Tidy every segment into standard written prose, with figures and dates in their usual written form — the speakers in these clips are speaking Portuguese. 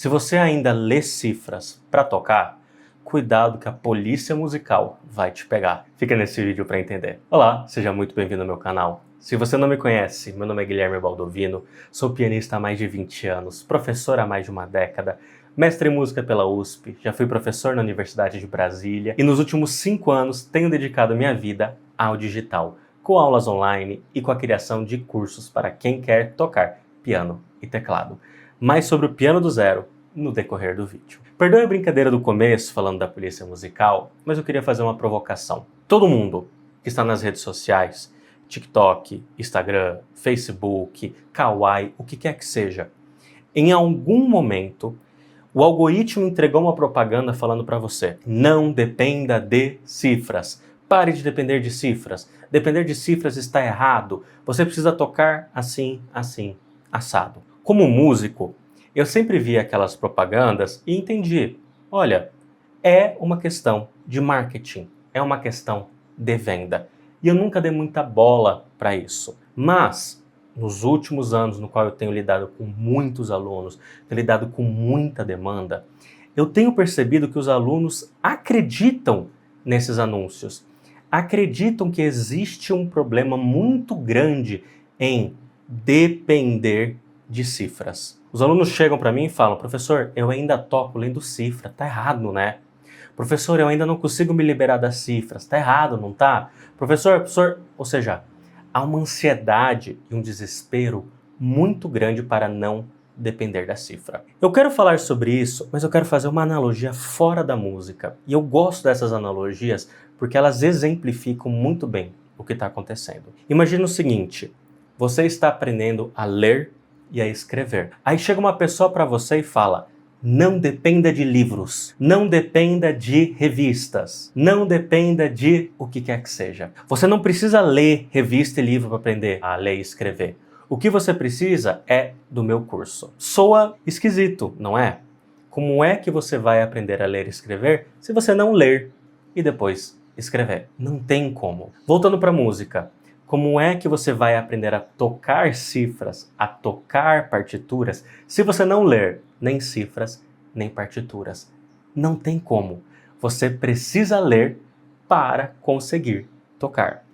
Se você ainda lê cifras para tocar, cuidado que a polícia musical vai te pegar. Fica nesse vídeo para entender. Olá, seja muito bem-vindo ao meu canal. Se você não me conhece, meu nome é Guilherme Baldovino, sou pianista há mais de 20 anos, professor há mais de uma década, mestre em música pela USP, já fui professor na Universidade de Brasília e nos últimos 5 anos tenho dedicado minha vida ao digital, com aulas online e com a criação de cursos para quem quer tocar piano e teclado. Mais sobre o piano do zero no decorrer do vídeo. Perdoe a brincadeira do começo falando da polícia musical, mas eu queria fazer uma provocação. Todo mundo que está nas redes sociais, TikTok, Instagram, Facebook, Kawaii, o que quer que seja, em algum momento o algoritmo entregou uma propaganda falando para você: não dependa de cifras. Pare de depender de cifras. Depender de cifras está errado. Você precisa tocar assim, assim, assado. Como músico, eu sempre via aquelas propagandas e entendi: olha, é uma questão de marketing, é uma questão de venda. E eu nunca dei muita bola para isso. Mas nos últimos anos, no qual eu tenho lidado com muitos alunos, tenho lidado com muita demanda, eu tenho percebido que os alunos acreditam nesses anúncios. Acreditam que existe um problema muito grande em depender de cifras. Os alunos chegam para mim e falam: professor, eu ainda toco lendo cifra, tá errado, né? Professor, eu ainda não consigo me liberar das cifras, tá errado, não tá? Professor, ou seja, há uma ansiedade e um desespero muito grande para não depender da cifra. Eu quero falar sobre isso, mas eu quero fazer uma analogia fora da música. E eu gosto dessas analogias porque elas exemplificam muito bem o que está acontecendo. Imagina o seguinte: você está aprendendo a ler e a escrever. Aí chega uma pessoa para você e fala: não dependa de livros, não dependa de revistas, não dependa de o que quer que seja. Você não precisa ler revista e livro para aprender a ler e escrever. O que você precisa é do meu curso. Soa esquisito, não é? Como é que você vai aprender a ler e escrever se você não ler e depois escrever? Não tem como. Voltando para a música. Como é que você vai aprender a tocar cifras, a tocar partituras, se você não ler nem cifras, nem partituras? Não tem como. Você precisa ler para conseguir tocar.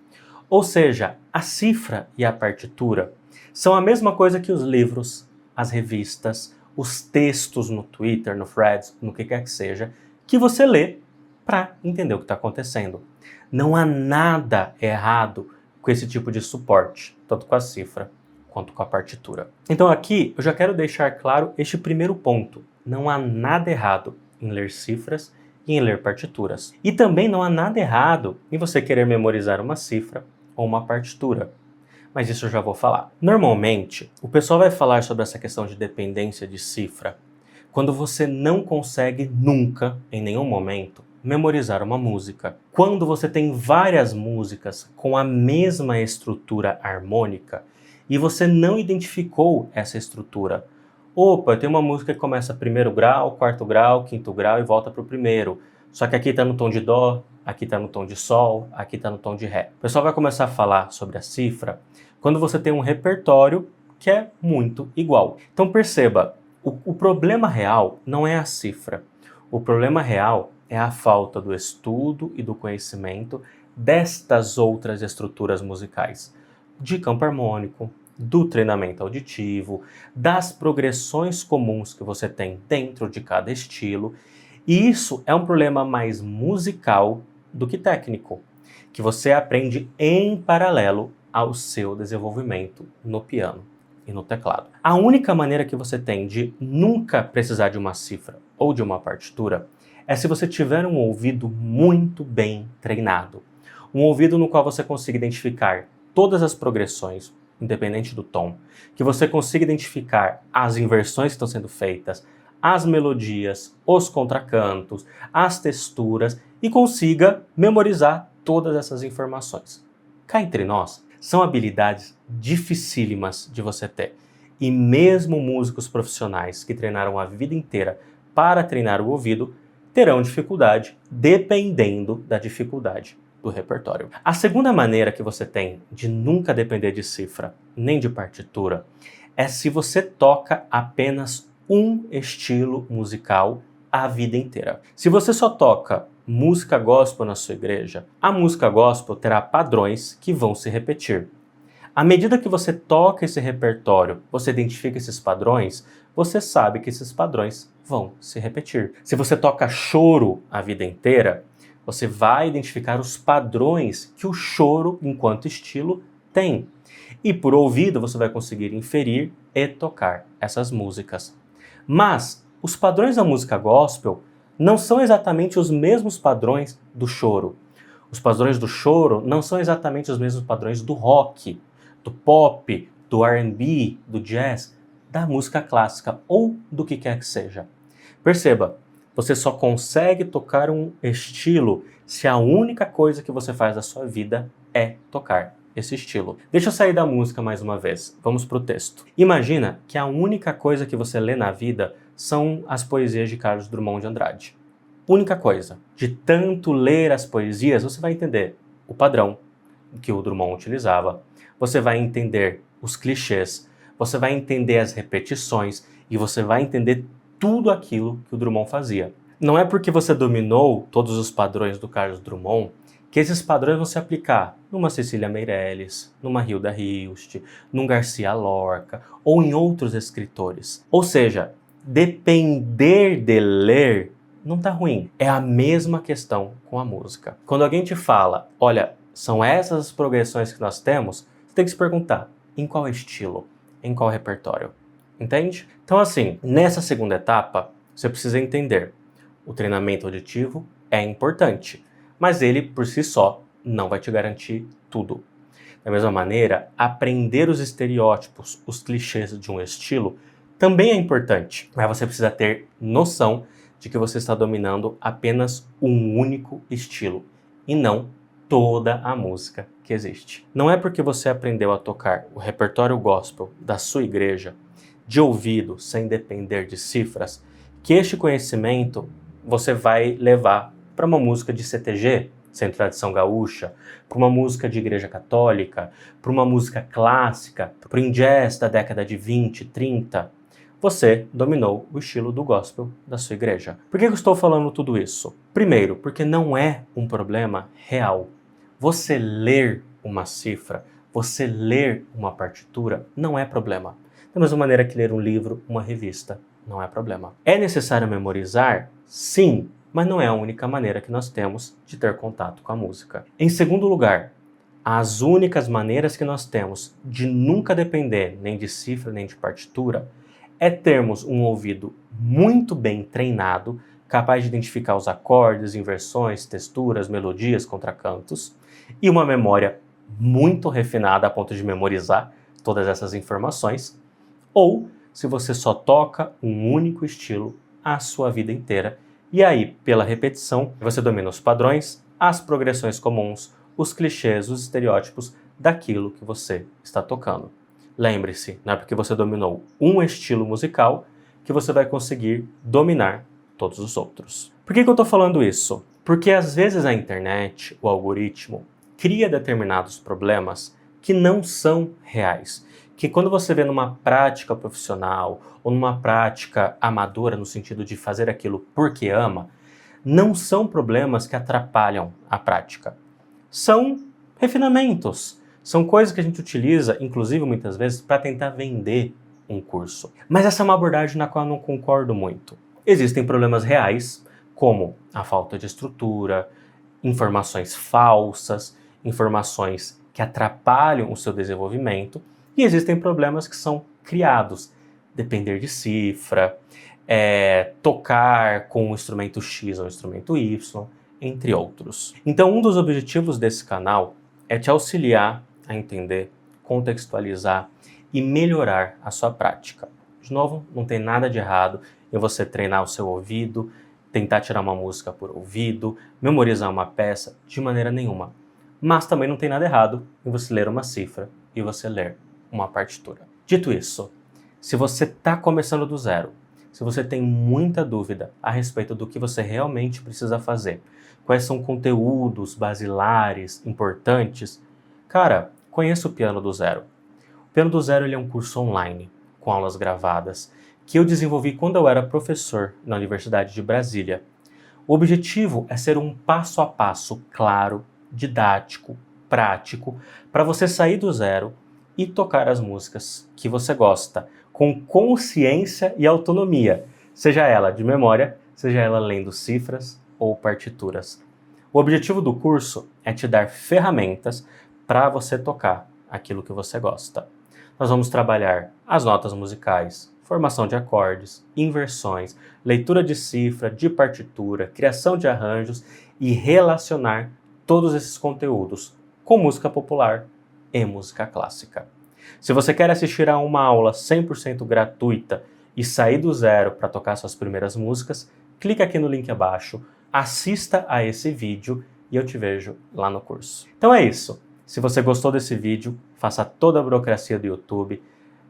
Ou seja, a cifra e a partitura são a mesma coisa que os livros, as revistas, os textos no Twitter, no Threads, no que quer que seja, que você lê para entender o que está acontecendo. Não há nada errado com esse tipo de suporte, tanto com a cifra quanto com a partitura. Então aqui eu já quero deixar claro este primeiro ponto. Não há nada errado em ler cifras e em ler partituras. E também não há nada errado em você querer memorizar uma cifra ou uma partitura. Mas isso eu já vou falar. Normalmente, o pessoal vai falar sobre essa questão de dependência de cifra quando você não consegue nunca, em nenhum momento, memorizar uma música. Quando você tem várias músicas com a mesma estrutura harmônica e você não identificou essa estrutura. Opa, tem uma música que começa primeiro grau, quarto grau, quinto grau e volta para o primeiro. Só que aqui está no tom de dó, aqui está no tom de sol, aqui está no tom de ré. O pessoal vai começar a falar sobre a cifra quando você tem um repertório que é muito igual. Então perceba, o problema real não é a cifra. O problema real é a falta do estudo e do conhecimento destas outras estruturas musicais, de campo harmônico, do treinamento auditivo, das progressões comuns que você tem dentro de cada estilo. E isso é um problema mais musical do que técnico, que você aprende em paralelo ao seu desenvolvimento no piano e no teclado. A única maneira que você tem de nunca precisar de uma cifra ou de uma partitura é se você tiver um ouvido muito bem treinado. Um ouvido no qual você consiga identificar todas as progressões, independente do tom, que você consiga identificar as inversões que estão sendo feitas, as melodias, os contracantos, as texturas e consiga memorizar todas essas informações. Cá entre nós, são habilidades dificílimas de você ter. E mesmo músicos profissionais que treinaram a vida inteira para treinar o ouvido terão dificuldade dependendo da dificuldade do repertório. A segunda maneira que você tem de nunca depender de cifra nem de partitura é se você toca apenas um estilo musical a vida inteira. Se você só toca música gospel na sua igreja, a música gospel terá padrões que vão se repetir. À medida que você toca esse repertório, você identifica esses padrões, você sabe que esses padrões vão se repetir. Se você toca choro a vida inteira, você vai identificar os padrões que o choro, enquanto estilo, tem. E por ouvido você vai conseguir inferir e tocar essas músicas. Mas os padrões da música gospel não são exatamente os mesmos padrões do choro. Os padrões do choro não são exatamente os mesmos padrões do rock, do pop, do R&B, do jazz, da música clássica ou do que quer que seja. Perceba, você só consegue tocar um estilo se a única coisa que você faz da sua vida é tocar esse estilo. Deixa eu sair da música mais uma vez. Vamos para o texto. Imagina que a única coisa que você lê na vida são as poesias de Carlos Drummond de Andrade. Única coisa. De tanto ler as poesias, você vai entender o padrão que o Drummond utilizava. Você vai entender os clichês. Você vai entender as repetições e você vai entender tudo aquilo que o Drummond fazia. Não é porque você dominou todos os padrões do Carlos Drummond que esses padrões vão se aplicar numa Cecília Meirelles, numa Hilda Hilst, num Garcia Lorca ou em outros escritores. Ou seja, depender de ler não tá ruim. É a mesma questão com a música. Quando alguém te fala, olha, são essas as progressões que nós temos, você tem que se perguntar, em qual estilo? Em qual repertório? Entende? Então assim, nessa segunda etapa, você precisa entender, o treinamento auditivo é importante, mas ele, por si só, não vai te garantir tudo. Da mesma maneira, aprender os estereótipos, os clichês de um estilo, também é importante, mas você precisa ter noção de que você está dominando apenas um único estilo, e não toda a música que existe. Não é porque você aprendeu a tocar o repertório gospel da sua igreja, de ouvido, sem depender de cifras, que este conhecimento você vai levar para uma música de CTG, Centro de Tradição Gaúcha, para uma música de igreja católica, para uma música clássica, para o jazz da década de 20, 30. Você dominou o estilo do gospel da sua igreja. Por que eu estou falando tudo isso? Primeiro, porque não é um problema real. Você ler uma cifra, você ler uma partitura, não é problema. Da mesma maneira que ler um livro, uma revista, não é problema. É necessário memorizar? Sim, mas não é a única maneira que nós temos de ter contato com a música. Em segundo lugar, as únicas maneiras que nós temos de nunca depender nem de cifra nem de partitura é termos um ouvido muito bem treinado, capaz de identificar os acordes, inversões, texturas, melodias, contracantos, e uma memória muito refinada a ponto de memorizar todas essas informações, ou se você só toca um único estilo a sua vida inteira, e aí, pela repetição, você domina os padrões, as progressões comuns, os clichês, os estereótipos daquilo que você está tocando. Lembre-se, não é porque você dominou um estilo musical que você vai conseguir dominar todos os outros. Por que eu estou falando isso? Porque às vezes a internet, o algoritmo, cria determinados problemas que não são reais. Que quando você vê numa prática profissional ou numa prática amadora, no sentido de fazer aquilo porque ama, não são problemas que atrapalham a prática. São refinamentos, são coisas que a gente utiliza, inclusive muitas vezes, para tentar vender um curso. Mas essa é uma abordagem na qual eu não concordo muito. Existem problemas reais, como a falta de estrutura, informações falsas, informações que atrapalham o seu desenvolvimento, e existem problemas que são criados, depender de cifra, tocar com o instrumento X ou o instrumento Y, entre outros. Então, um dos objetivos desse canal é te auxiliar a entender, contextualizar e melhorar a sua prática. De novo, não tem nada de errado em você treinar o seu ouvido, tentar tirar uma música por ouvido, memorizar uma peça, de maneira nenhuma. Mas também não tem nada errado em você ler uma cifra e você ler uma partitura. Dito isso, se você está começando do zero, se você tem muita dúvida a respeito do que você realmente precisa fazer, quais são conteúdos basilares, importantes, cara, conheça o Piano do Zero. O Piano do Zero ele é um curso online, com aulas gravadas, que eu desenvolvi quando eu era professor na Universidade de Brasília. O objetivo é ser um passo a passo claro, didático, prático, para você sair do zero e tocar as músicas que você gosta, com consciência e autonomia, seja ela de memória, seja ela lendo cifras ou partituras. O objetivo do curso é te dar ferramentas para você tocar aquilo que você gosta. Nós vamos trabalhar as notas musicais, formação de acordes, inversões, leitura de cifra, de partitura, criação de arranjos e relacionar todos esses conteúdos com música popular e música clássica. Se você quer assistir a uma aula 100% gratuita e sair do zero para tocar suas primeiras músicas, clica aqui no link abaixo, assista a esse vídeo e eu te vejo lá no curso. Então é isso. Se você gostou desse vídeo, faça toda a burocracia do YouTube,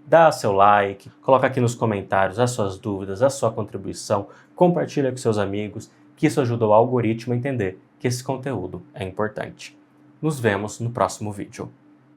dá seu like, coloca aqui nos comentários as suas dúvidas, a sua contribuição, compartilha com seus amigos, que isso ajuda o algoritmo a entender que esse conteúdo é importante. Nos vemos no próximo vídeo.